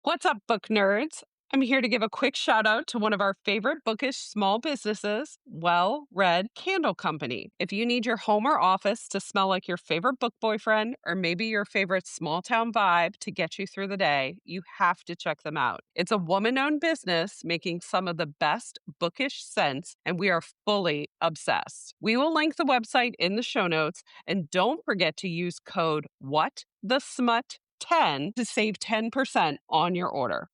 What's up, book nerds? I'm here to give a quick shout out to one of our favorite bookish small businesses, Well Read Candle Company. If you need your home or office to smell like your favorite book boyfriend or maybe your favorite small town vibe to get you through the day, you have to check them out. It's a woman owned business making some of the best bookish scents, and we are fully obsessed. We will link the website in the show notes, and don't forget to use code WhatTheSmut10 to save 10% on your order.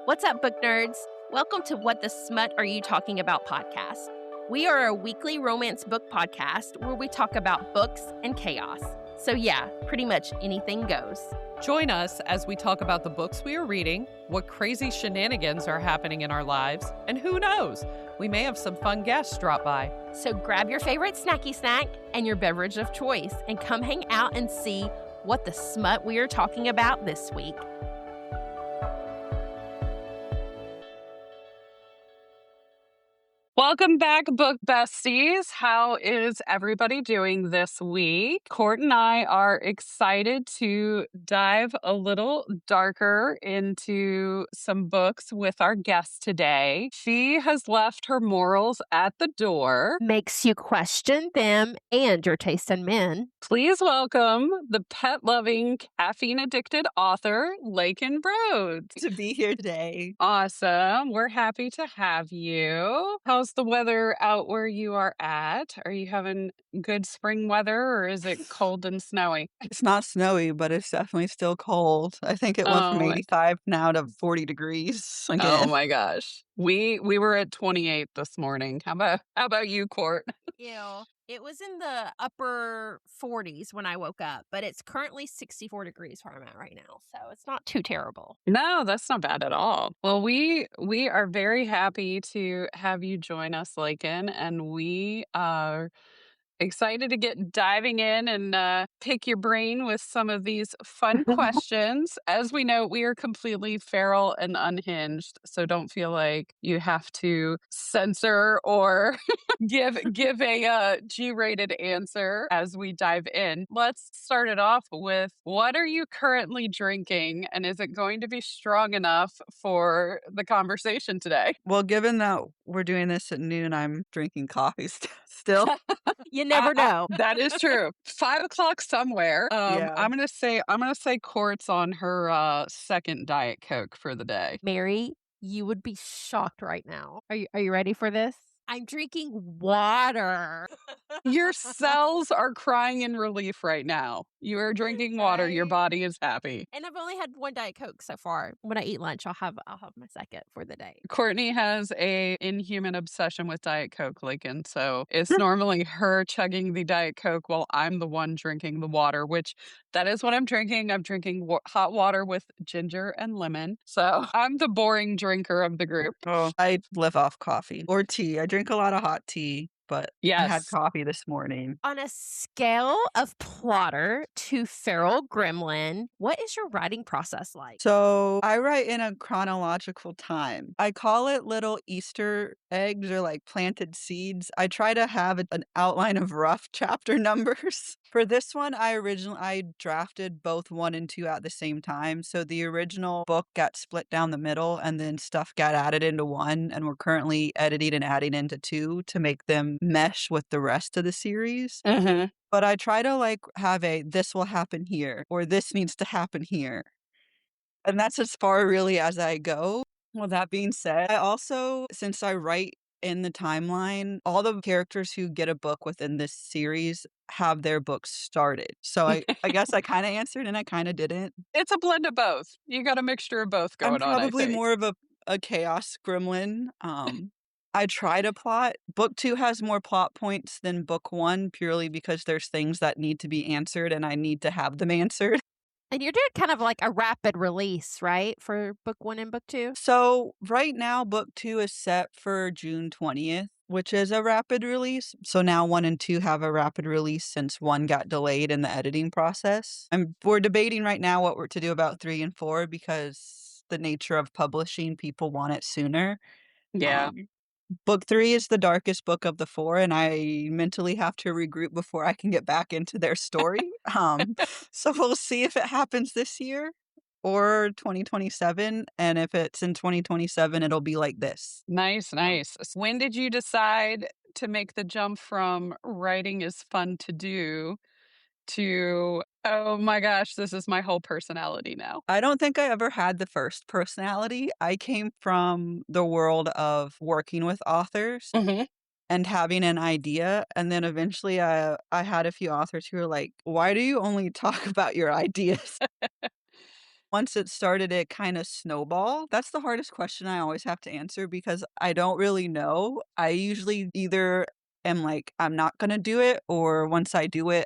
What's up, book nerds? Welcome to What the Smut Are You Talking About podcast. We are a weekly romance book podcast where we talk about books and chaos. So yeah, pretty much anything goes. Join us as we talk about the books we are reading, what crazy shenanigans are happening in our lives, and who knows, we may have some fun guests drop by. So grab your favorite snacky snack and your beverage of choice and come hang out and see what the smut we are talking about this week. Welcome back, book besties. How is everybody doing this week? Court and I are excited to dive a little darker into some books with our guest today. She has left her morals at the door. Makes you question them and your taste in men. Please welcome the pet-loving, caffeine-addicted author, Laiken Rhodes. To be here today. Awesome. We're happy to have you. How's the weather out where you are at? Are you having good spring weather or is it cold and snowy? It's not snowy, but it's definitely still cold. I think it went from Oh, 85 now to 40 degrees oh again. my gosh. We were at 28 this morning. How about you, Court? Ew. It was in the upper 40s when I woke up, but it's currently 64 degrees where I'm at right now. So it's not too terrible. No, that's not bad at all. Well, we are very happy to have you join us, Lakin, and we are excited to get diving in and pick your brain with some of these fun questions. As we know, we are completely feral and unhinged, so don't feel like you have to censor or give a G-rated answer as we dive in. Let's start it off with, what are you currently drinking, and is it going to be strong enough for the conversation today? Well, given that we're doing this at noon, I'm drinking coffee still. You never know. That is true. 5 o'clock somewhere. Yeah. I'm gonna say Court's on her second Diet Coke for the day. Mary, you would be shocked right now. Are you ready for this? I'm drinking water. Your cells are crying in relief right now. You are drinking water. Your Right. body is happy. And I've only had one Diet Coke so far. When I eat lunch, I'll have my second for the day. Courtney has a inhuman obsession with Diet Coke, Lakin, so it's normally her chugging the Diet Coke while I'm the one drinking the water, which that is what I'm drinking. I'm drinking hot water with ginger and lemon. So I'm the boring drinker of the group. Oh, I live off coffee or tea. I drink a lot of hot tea, but I had Yes. coffee this morning. On a scale of plotter to feral gremlin, what is your writing process like? So I write in a chronological time. I call it little Easter eggs or like planted seeds. I try to have an outline of rough chapter numbers. For this one, I drafted both 1 and 2 at the same time. So the original book got split down the middle and then stuff got added into 1, and we're currently editing and adding into 2 to make them mesh with the rest of the series. Mhm. But I try to like have this will happen here or this needs to happen here. And that's as far really as I go. Well, that being said, I also, since I write in the timeline, all the characters who get a book within this series have their books started. So I guess I kind of answered and I kind of didn't. It's a blend of both. You got a mixture of both I'm going on, I probably think. more of a chaos gremlin. I try to plot. Book 2 has more plot points than book 1 purely because there's things that need to be answered and I need to have them answered. And you're doing kind of like a rapid release, right? For book 1 and book 2? So right now, book 2 is set for June 20th, which is a rapid release. So now 1 and 2 have a rapid release since 1 got delayed in the editing process. We're debating right now what we're to do about 3 and 4 because the nature of publishing, people want it sooner. Yeah. Book 3 is the darkest book of the 4, and I mentally have to regroup before I can get back into their story. So we'll see if it happens this year. or 2027, and if it's in 2027, it'll be like this. Nice, nice. When did you decide to make the jump from writing is fun to do to, oh my gosh, this is my whole personality now? I don't think I ever had the first personality. I came from the world of working with authors Mhm. and having an idea, and then eventually, I had a few authors who were like, "Why do you only talk about your ideas?" Once it started, it kinda snowballed. That's the hardest question I always have to answer because I don't really know. I usually either am like, "I'm not gonna do it," or once I do it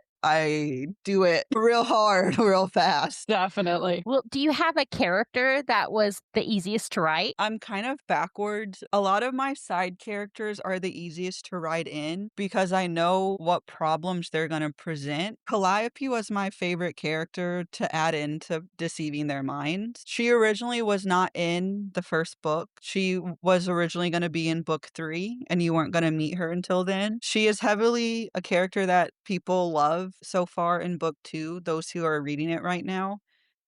real hard, real fast. Definitely. Well, do you have a character that was the easiest to write? I'm kind of backwards. A lot of my side characters are the easiest to write in because I know what problems they're going to present. Calliope was my favorite character to add into Deceiving Their Minds. She originally was not in the first book. She was originally going to be in book 3, and you weren't going to meet her until then. She is heavily a character that people love so far in book 2, those who are reading it right now.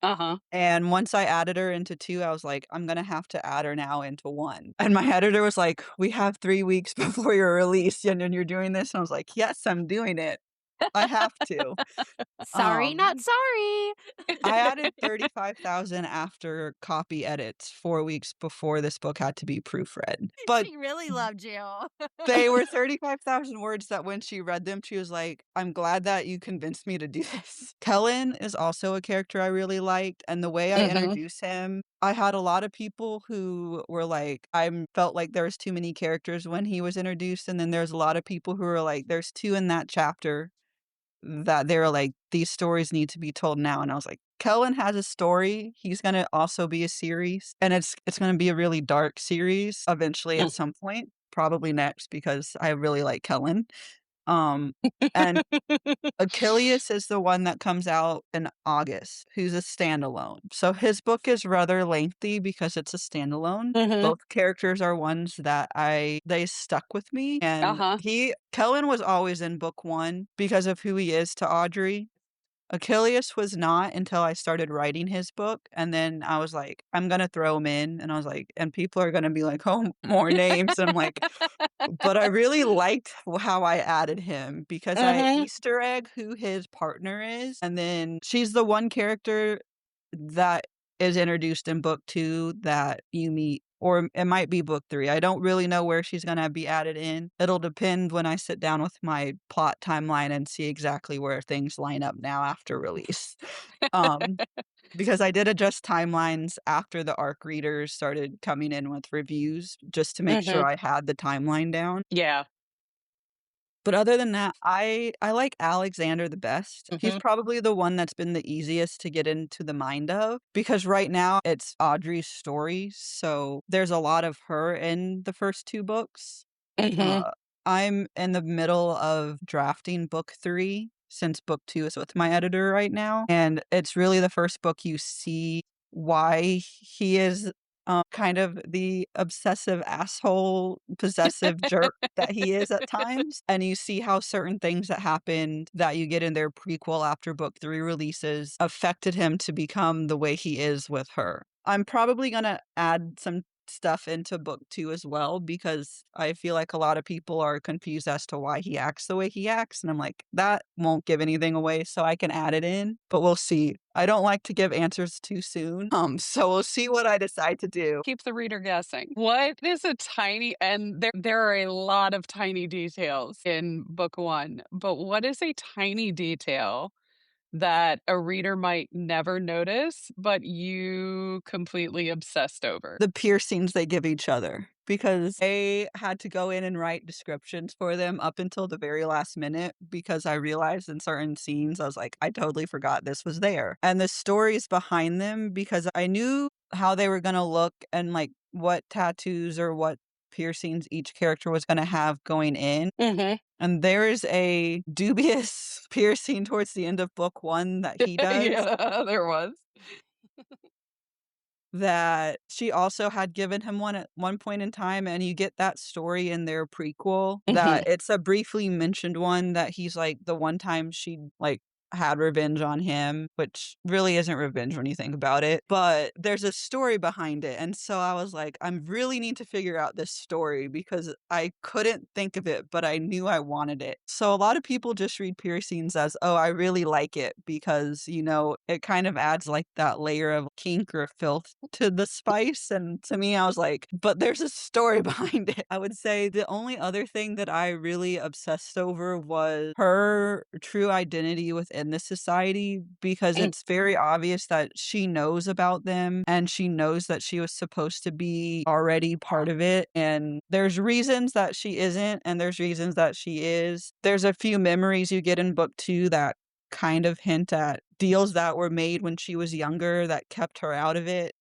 Uh-huh. And once I added her into 2, I was like, "I'm gonna have to add her now into 1." And my editor was like, "We have 3 weeks before your release, and then you're doing this?" And I was like, "Yes, I'm doing it. I have to." Sorry, not Um, sorry. I added 35,000 after copy edits 4 weeks before this book had to be proofread. But She really loved you. they were 35,000 words that when she read them, she was like, "I'm glad that you convinced me to do this." Kellen is also a character I really liked, and the way I Mhm. introduce him, I had a lot of people who were like, I felt like there was too many characters when he was introduced, and then there's a lot of people who were like, "There's 2 in that chapter," that they were like, "These stories need to be told now," and I was like, "Kellen has a story, he's gonna also be a series, and it's gonna be a really dark series eventually at some point, probably next because I really like Kellen." Um, and Achilles is the one that comes out in August, who's a standalone. So his book is rather lengthy because it's a standalone. Mhm. Both characters are ones that they stuck with me, and Uh-huh. Kellen was always in book 1 because of who he is to Audrey. Achilles was not until I started writing his book, and then I was like, "I'm gonna throw him in," and I was like, and people are gonna be like, "Oh, more names." I'm like, but I really liked how I added him because I Mhm. Easter egg who his partner is, and then she's the one character that is introduced in book 2 that you meet, or it might be book 3. I don't really know where she's gonna be added in. It'll depend when I sit down with my plot timeline and see exactly where things line up now after release. Um, because I did adjust timelines after the ARC readers started coming in with reviews just to make sure Mhm. I had the timeline down. Yeah. But other than that, I like Alexander the best. He's Mhm. probably the one that's been the easiest to get into the mind of because right now it's Audrey's story, so there's a lot of her in the first 2 books. Mhm. Uh, I'm in the middle of drafting book 3 since book 2 is with my editor right now, and it's really the first book you see why he is, kind of the obsessive asshole, possessive jerk that he is at times, and you see how certain things that happened that you get in their prequel after book 3 releases affected him to become the way he is with her. I'm probably gonna add some stuff into book 2 as well because I feel like a lot of people are confused as to why he acts the way he acts, and I'm like, "That won't give anything away, so I can add it in, but we'll see." I don't like to give answers too soon, so we'll see what I decide to do. Keep the reader guessing. What is a tiny and there are a lot of tiny details in book 1, but what is a tiny detail that a reader might never notice, but you completely obsessed over? The piercings they give each other because I had to go in and write descriptions for them up until the very last minute because I realized in certain scenes, I was like, I totally forgot this was there. And the stories behind them because I knew how they were going to look and like what tattoos or what piercings each character was going to have going in. Mhm. And there is a dubious piercing towards the end of book 1 that he does Yeah, there was. that she also had given him one at one point in time, and you get that story in their prequel that Mhm. it's a briefly mentioned one that he's like the one time she like had revenge on him, which really isn't revenge when you think about it, but there's a story behind it. And so I was like, I really need to figure out this story because I couldn't think of it, but I knew I wanted it. So a lot of people just read piercings as, oh, I really like it because, it kind of adds like that layer of kink or filth to the spice. And to me, I was like, but there's a story behind it. I would say the only other thing that I really obsessed over was her true identity within the society because Mm. it's very obvious that she knows about them and she knows that she was supposed to be already part of it. And there's reasons that she isn't, and there's reasons that she is. There's a few memories you get in book 2 that kind of hint at deals that were made when she was younger that kept her out of it.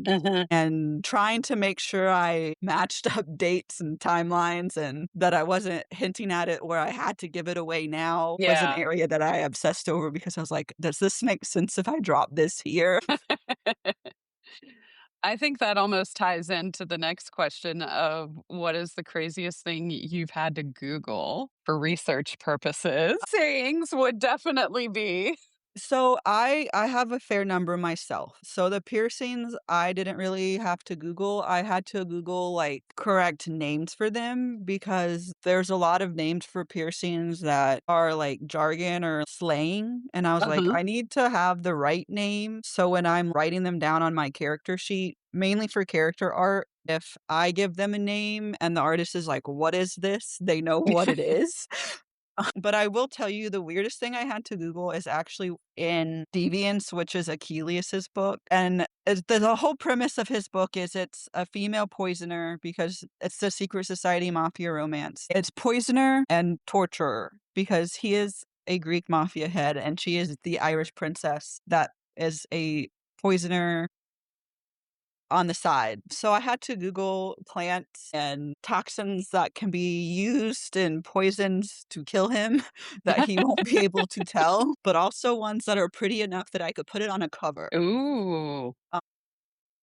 Mhm. And trying to make sure I matched up dates and timelines and that I wasn't hinting at it where I had to give it away now was an Yeah. area that I obsessed over because I was like, does this make sense if I drop this here? I think that almost ties into the next question of what is the craziest thing you've had to Google for research purposes? Sayings would definitely be. So I have a fair number myself. So the piercings I didn't really have to Google. I had to Google like correct names for them because there's a lot of names for piercings that are like jargon or slang. And I was like, Uh-huh. I need to have the right name. So when I'm writing them down on my character sheet, mainly for character art, if I give them a name and the artist is like, what is this? They know what it is. But I will tell you the weirdest thing I had to Google is actually in Deviance, which is Achilles' book. And the whole premise of his book is it's a female poisoner because it's the secret society mafia romance. It's poisoner and torturer because he is a Greek mafia head and she is the Irish princess that is a poisoner on the side. So I had to Google plants and toxins that can be used in poisons to kill him that he won't be able to tell, but also ones that are pretty enough that I could put it on a cover. Ooh,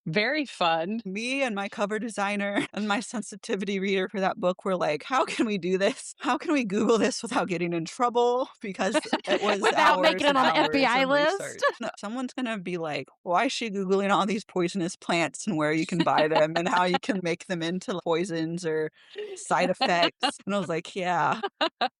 very fun. Me and my cover designer and my sensitivity reader for that book were like, how can we do this? How can we Google this without getting in trouble? Because it was Without making hours it and on the hours FBI of list. research. No, someone's going to be like, why is she Googling all these poisonous plants and where you can buy them and how you can make them into poisons or side effects? And I was like, yeah.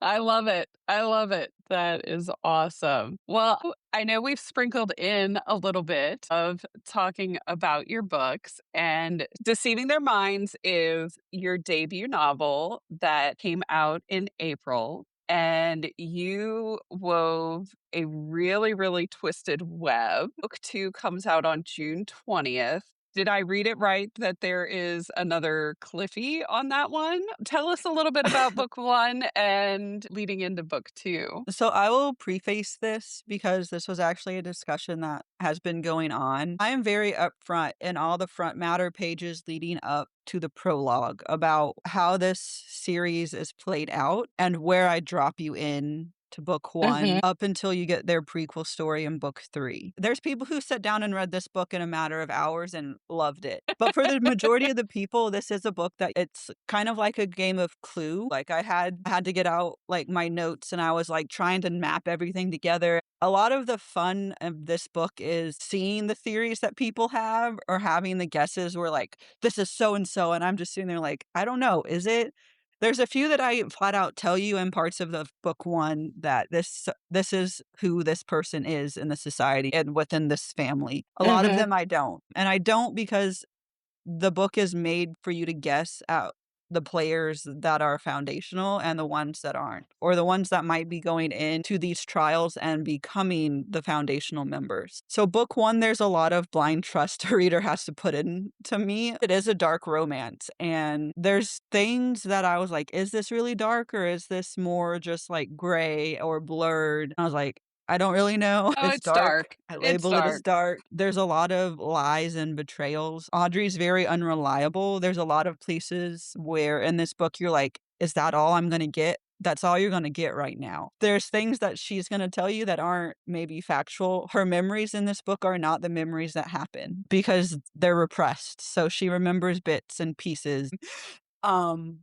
I love it. I love it. That is awesome. Well, I know we've sprinkled in a little bit of talking about your books, and Deceiving Their Minds is your debut novel that came out in April. And you wove a really, really twisted web. Book 2 comes out on June 20th. Did I read it right that there is another Cliffy on that one? Tell us a little bit about book 1 and leading into book 2. So I will preface this because this was actually a discussion that has been going on. I am very upfront in all the front matter pages leading up to the prologue about how this series is played out and where I drop you in to book 1 Mhm. up until you get their prequel story in book 3. There's people who sat down and read this book in a matter of hours and loved it. But for the majority of the people, this is a book that it's kind of like a game of Clue. Like I had to get out like my notes and I was like trying to map everything together. A lot of the fun of this book is seeing the theories that people have or having the guesses where like this is so and so and I'm just sitting there like I don't know, is it? There's a few that I flat out tell you in parts of the book 1 that this is who this person is in the society and within this family. A lot of Mhm. them I don't. And I don't because the book is made for you to guess at the players that are foundational and the ones that aren't, or the ones that might be going into these trials and becoming the foundational members. So book 1, there's a lot of blind trust a reader has to put in to me. It is a dark romance and there's things that I was like, is this really dark or is this more just like gray or blurred? I was like, I don't really know. Oh, It's it's dark. dark. I It's label it as dark. dark. There's a lot of lies and betrayals. Audrey's very unreliable. There's a lot of places where in this book you're like, is that all I'm going to get? That's all you're going to get right now. There's things that she's going to tell you that aren't maybe factual. Her memories in this book are not the memories that happen because they're repressed. So she remembers bits and pieces. Um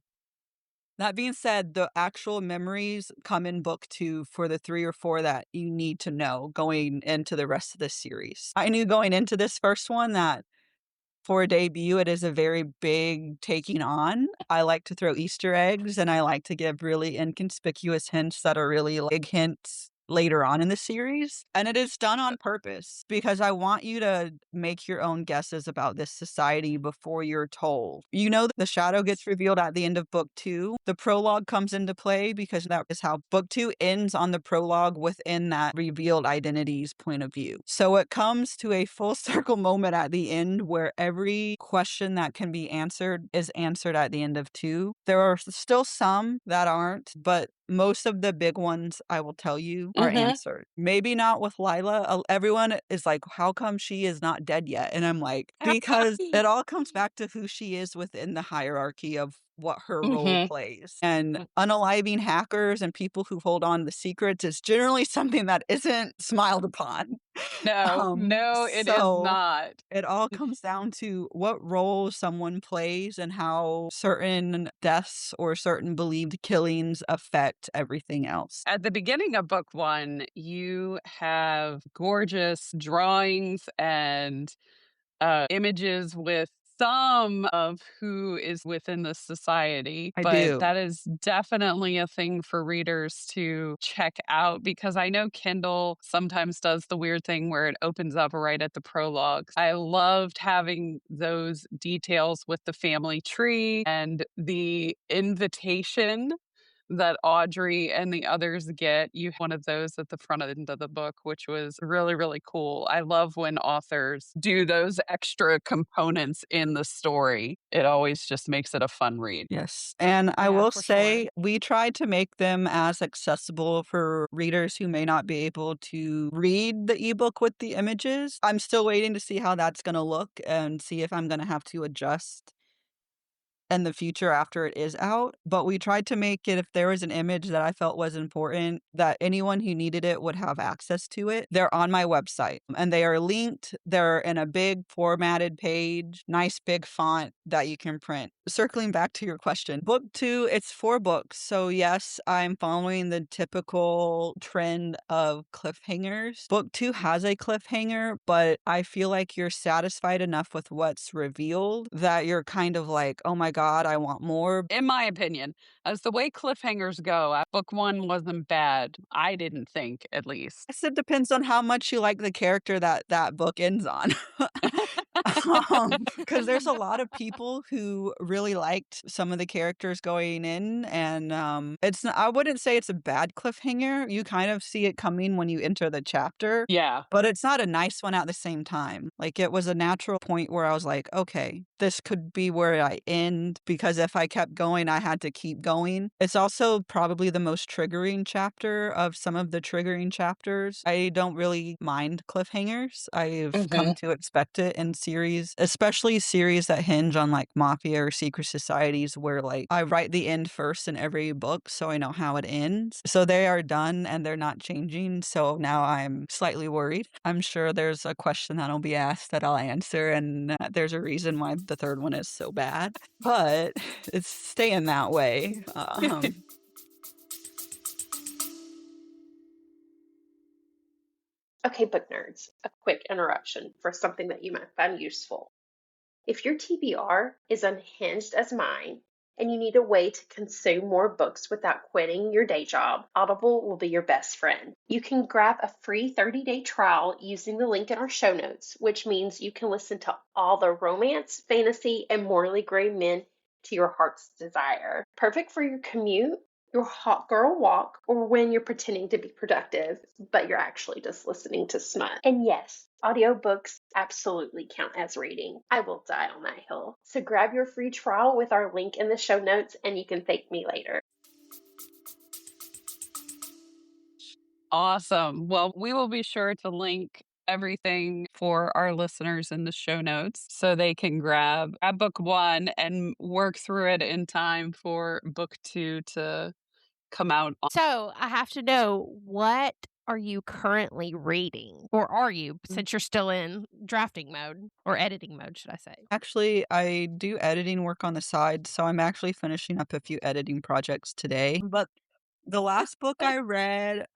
That being said, the actual memories come in book 2 for the 3 or 4 that you need to know going into the rest of the series. I knew going into this first one that for a debut, it is a very big taking on. I like to throw Easter eggs, and I like to give really inconspicuous hints that are really big hints later on in the series. And it is done on purpose because I want you to make your own guesses about this society before you're told. You know, the shadow gets revealed at the end of book 2. The prologue comes into play because that is how book 2 ends, on the prologue within that revealed identity's point of view. So it comes to a full circle moment at the end where every question that can be answered is answered at the end of 2. There are still some that aren't, but most of the big ones, I will tell you, are answered. Maybe not with Lila. Everyone is like, how come she is not dead yet? And I'm like, because it all comes back to who she is within the hierarchy of what her role plays. And unaliving hackers and people who hold on to secrets is generally something that isn't smiled upon. No, it is So not. it all comes down to what role someone plays and how certain deaths or certain believed killings affect everything else. At the beginning of book 1, you have gorgeous drawings and images with some of who is within the society, I but do. that is definitely a thing for readers to check out because I know Kindle sometimes does the weird thing where it opens up right at the prologue. I loved having those details with the family tree and the invitation that Audrey and the others get. You one of those at the front end of the book, which was really, really cool. I love when authors do those extra components in the story. It always just makes it a fun read. Yes. And I Yeah, will for say, sure. we tried to make them as accessible for readers who may not be able to read the ebook with the images. I'm still waiting to see how that's going to look and see if I'm going to have to adjust in the future after it is out, but we tried to make it, if there was an image that I felt was important, that anyone who needed it would have access to it. They're on my website and they are linked. They're in a big formatted page, nice big font that you can print. Circling back to your question, book 2, it's 4 books. So yes, I'm following the typical trend of cliffhangers. Book 2 has a cliffhanger, but I feel like you're satisfied enough with what's revealed that you're kind of like, oh my God, I want more. In my opinion, as the way cliffhangers go, book 1 wasn't bad. I didn't think, at least. I guess it depends on how much you like the character that that book ends on. Because there's a lot of people who really liked some of the characters going in, and it's I wouldn't say it's a bad cliffhanger. You kind of see it coming when you enter the chapter, Yeah. but it's not a nice one at the same time. Like, it was a natural point where I was like, okay, this could be where I end, because if I kept going, I had to keep going. It's also probably the most triggering chapter of some of the triggering chapters. I don't really mind cliffhangers. I've come to expect it in series, especially series that hinge on like mafia or secret societies, where like I write the end first in every book so I know how it ends. So they are done and they're not changing. So now I'm slightly worried. I'm sure there's a question that'll be asked that I'll answer, and there's a reason why the third one is so bad, but it's staying that way. Okay, book nerds, a quick interruption for something that you might find useful. If your TBR is unhinged as mine, and you need a way to consume more books without quitting your day job, Audible will be your best friend. You can grab a free 30-day trial using the link in our show notes, which means you can listen to all the romance, fantasy, and morally gray men to your heart's desire. Perfect for your commute, your hot girl walk, or when you're pretending to be productive, but you're actually just listening to smut. And yes, audiobooks absolutely count as reading. I will die on that hill. So grab your free trial with our link in the show notes and you can thank me later. Awesome. Well, we will be sure to link everything for our listeners in the show notes so they can grab book 1 and work through it in time for book 2 to come out. So I have to know, what are you currently reading? Or are you, since you're still in drafting mode or editing mode, should I say? Actually, I do editing work on the side, so I'm actually finishing up a few editing projects today. But the last book I read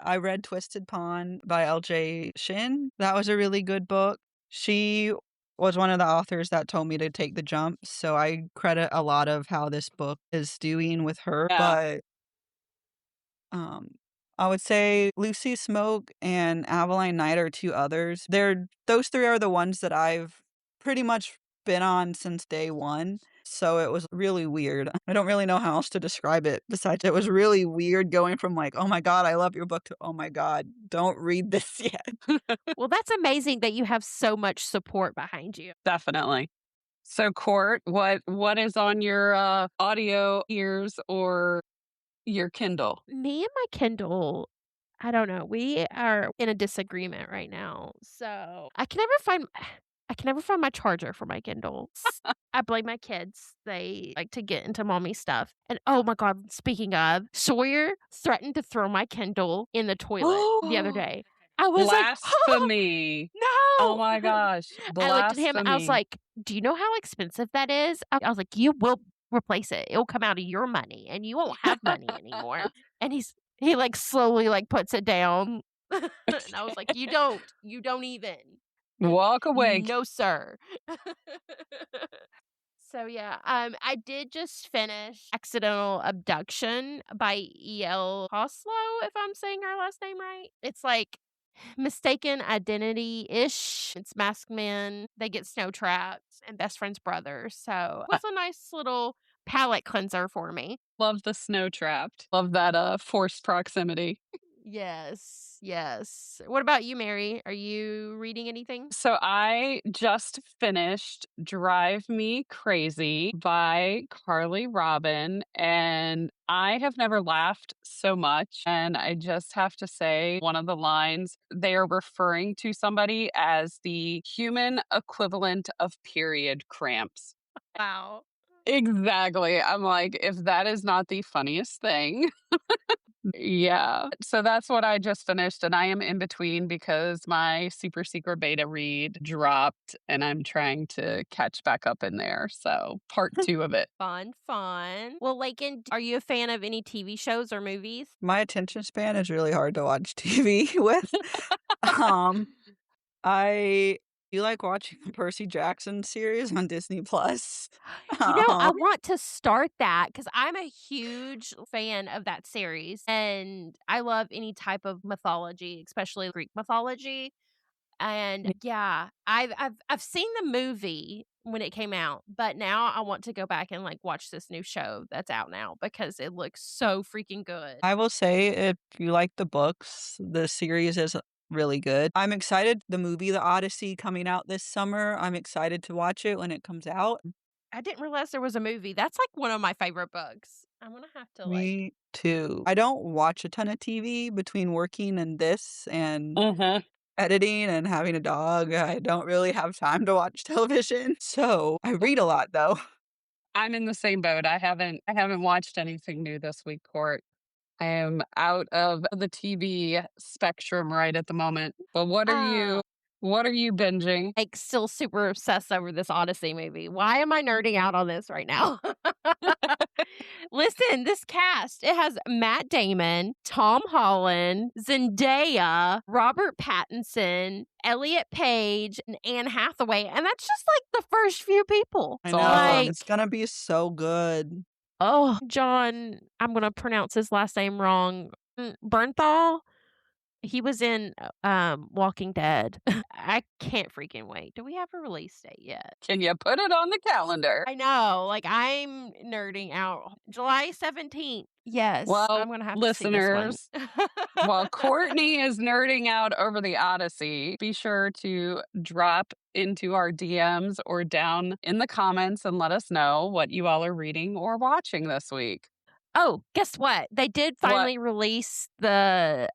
Twisted Pond by LJ Shin. That was a really good book. She was one of the authors that told me to take the jump, so I credit a lot of how this book is doing with her. Yeah. But um, I would say Lucy Smoke and Aveline Knight are two others. Those three are the ones that I've pretty much been on since day one. So it was really weird. I don't really know how else to describe it besides it was really weird going from like, oh my God, I love your book to, oh my God, don't read this yet. Well, that's amazing that you have so much support behind you. Definitely. So, Court, what is on your audio ears or your Kindle? Me and my Kindle, I don't know. We are in a disagreement right now. So I can never find my charger for my Kindle. I blame my kids. They like to get into mommy stuff. And oh my God, speaking of, Sawyer threatened to throw my Kindle in the toilet the other day. I was like, Blasphemy. no. Oh my gosh. I looked at him. I was Blasphemy. like, do you know how expensive that is? I was like, you will replace it. It'll come out of your money and you won't have money anymore. And he like slowly like puts it down. And I was like, you don't even. Walk away. No, sir. So yeah, I did just finish Accidental Abduction by E.L. Hoslow, if I'm saying her last name right. It's like mistaken identity-ish. It's masked men. They get snow trapped and best friend's brother. So it was a nice little palate cleanser for me. Love the snow trapped. Love that forced proximity. Yes, yes. What about you, Mary? Are you reading anything? So I just finished Drive Me Crazy by Carly Robin, and I have never laughed so much. And I just have to say, one of the lines, they are referring to somebody as the human equivalent of period cramps. Wow. Exactly. I'm like, if that is not the funniest thing. Yeah. So that's what I just finished. And I am in between because my super secret beta read dropped and I'm trying to catch back up in there. So part 2 of it. Fun, fun. Well, Laiken, are you a fan of any TV shows or movies? My attention span is really hard to watch TV with. I do like watching the Percy Jackson series on Disney Plus. You know, I want to start that because I'm a huge fan of that series, and I love any type of mythology, especially Greek mythology. And yeah, I've seen the movie when it came out, but now I want to go back and like watch this new show that's out now because it looks so freaking good. I will say, if you like the books, the series is really good. I'm excited. The movie, The Odyssey, coming out this summer. I'm excited to watch it when it comes out. I didn't realize there was a movie. That's like one of my favorite books. I'm gonna have to like. Me too. I don't watch a ton of TV between working and this and editing and having a dog. I don't really have time to watch television. So I read a lot though. I'm in the same boat. I haven't watched anything new this week, Court. I am out of the TV spectrum right at the moment. But what are you binging? Like still super obsessed over this Odyssey movie. Why am I nerding out on this right now? Listen, this cast, it has Matt Damon, Tom Holland, Zendaya, Robert Pattinson, Elliot Page, and Anne Hathaway. And that's just like the first few people. I know. Like, It's going to be so good. oh, John, I'm going to pronounce his last name wrong. Bernthal? He was in Walking Dead. I can't freaking wait. Do we have a release date yet? Can you put it on the calendar? I know. Like, I'm nerding out. July 17th. Yes. Well, I'm going to have listeners, to see this one. while Courtney is nerding out over the Odyssey, be sure to drop into our DMs or down in the comments and let us know what you all are reading or watching this week. Oh, guess what? They did finally release the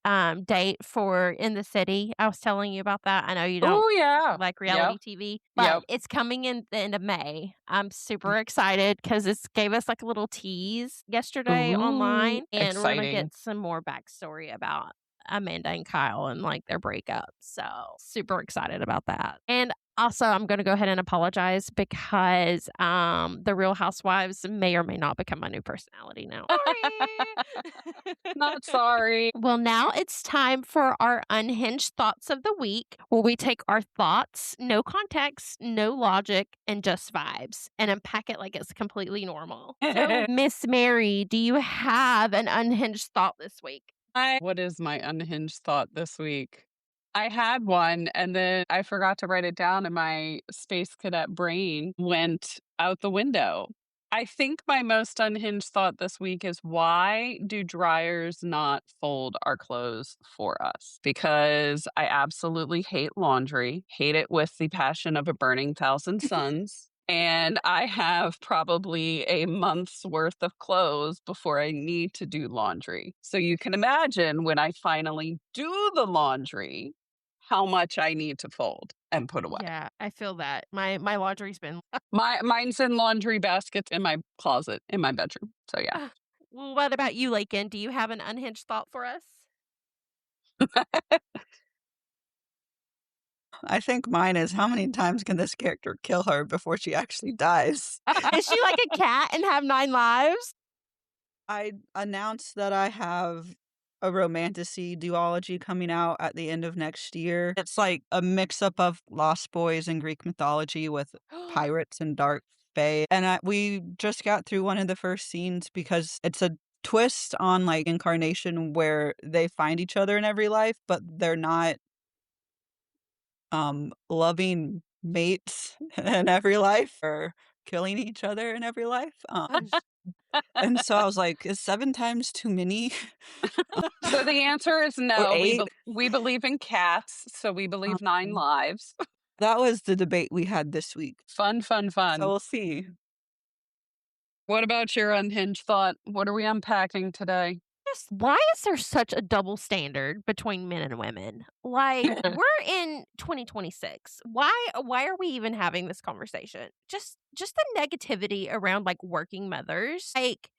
date for In the City. I was telling you about that. I know you don't like reality TV, but it's coming in the end of May. I'm super excited because it gave us like a little tease yesterday online, and we're going to get some more backstory about Amanda and Kyle and like their breakup. So super excited about that. And also, I'm going to go ahead and apologize because the Real Housewives may or may not become my new personality now. Sorry. Not sorry. Well, now it's time for our unhinged thoughts of the week, where we take our thoughts, no context, no logic, and just vibes, and unpack it like it's completely normal. So, Miss Mary, do you have an unhinged thought this week? What is my unhinged thought this week? I had one and then I forgot to write it down and my space cadet brain went out the window. I think my most unhinged thought this week is, why do dryers not fold our clothes for us? Because I absolutely hate laundry, hate it with the passion of a burning thousand suns. And I have probably a month's worth of clothes before I need to do laundry. So you can imagine, when I finally do the laundry, how much I need to fold and put away. Yeah, I feel that. My laundry's been. Mine's in laundry baskets in my closet in my bedroom. So yeah. Well, what about you, Laiken? Do you have an unhinged thought for us? I think mine is, how many times can this character kill her before she actually dies? Is she like a cat and have 9 lives? I announced that I have a romantasy duology coming out at the end of next year. It's like a mix-up of Lost Boys and Greek mythology with pirates and dark fae. And we just got through one of the first scenes because it's a twist on like incarnation where they find each other in every life, but they're not loving mates in every life or killing each other in every life. And so I was like, is 7 times too many? So the answer is Or no. 8? We believe in cats, so we believe 9 lives. That was the debate we had this week. Fun. So we'll see. What about your unhinged thought? What are we unpacking today? Just why is there such a double standard between men and women? Like, we're in 2026. Why are we even having this conversation? Just the negativity around like working mothers. Like,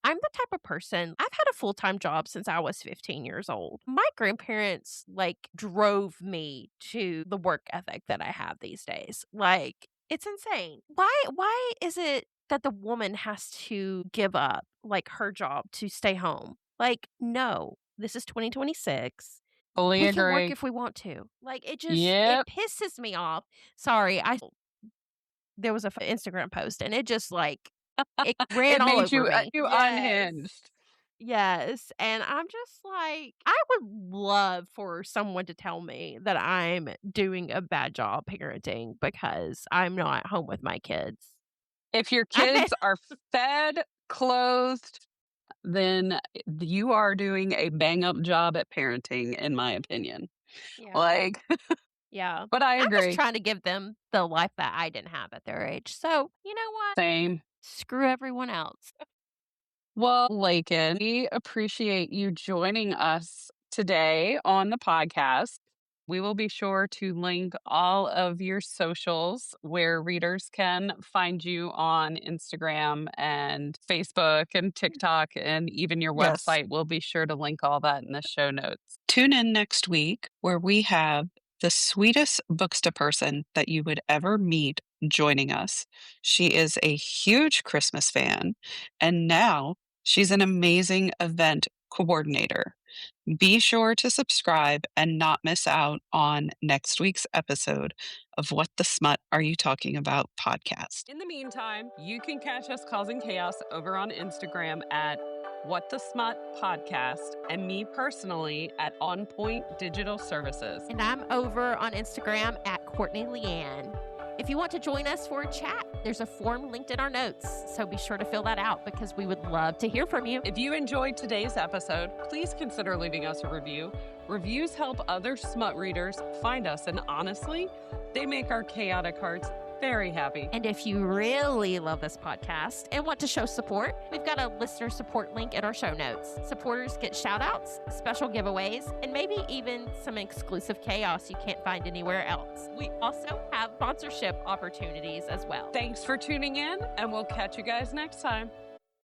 I'm the type of person, I've had a full-time job since I was 15 years old. My grandparents like drove me to the work ethic that I have these days. Like, it's insane. Why is it that the woman has to give up like her job to stay home? Like, no, this is 2026. Fully We can work agree. if we want to. Like, it Yep. pisses me off. Sorry, there was a Instagram post and it just like it ran It all made over me. you Yes. unhinged. Yes, and I'm just like, I would love for someone to tell me that I'm doing a bad job parenting because I'm not home with my kids. If your I mean- kids are fed, clothed, then you are doing a bang up job at parenting, in my opinion. Yeah. Like, Yeah. but I I'm just agree. trying to give them the life that I didn't have at their age. So, you know what? Same. Screw everyone else. Well, Laiken, we appreciate you joining us today on the podcast. We will be sure to link all of your socials where readers can find you on Instagram and Facebook and TikTok, and even your Yes. website. We'll be sure to link all that in the show notes. Tune in next week where we have the sweetest booksta person that you would ever meet joining us. She is a huge Christmas fan, and now she's an amazing event coordinator. Be sure to subscribe and not miss out on next week's episode of What the Smut Are You Talking About podcast. In the meantime, you can catch us causing chaos over on Instagram at What the Smut Podcast, and me personally at On Point Digital Services. And I'm over on Instagram at Courtney Leanne. If you want to join us for a chat, there's a form linked in our notes, so be sure to fill that out because we would love to hear from you. If you enjoyed today's episode, please consider leaving us a review. Reviews help other smut readers find us, and honestly, they make our chaotic hearts very happy. And if you really love this podcast and want to show support, we've got a listener support link in our show notes. Supporters get shout outs, special giveaways, and maybe even some exclusive chaos you can't find anywhere else. We also have sponsorship opportunities as well. Thanks for tuning in, and we'll catch you guys next time.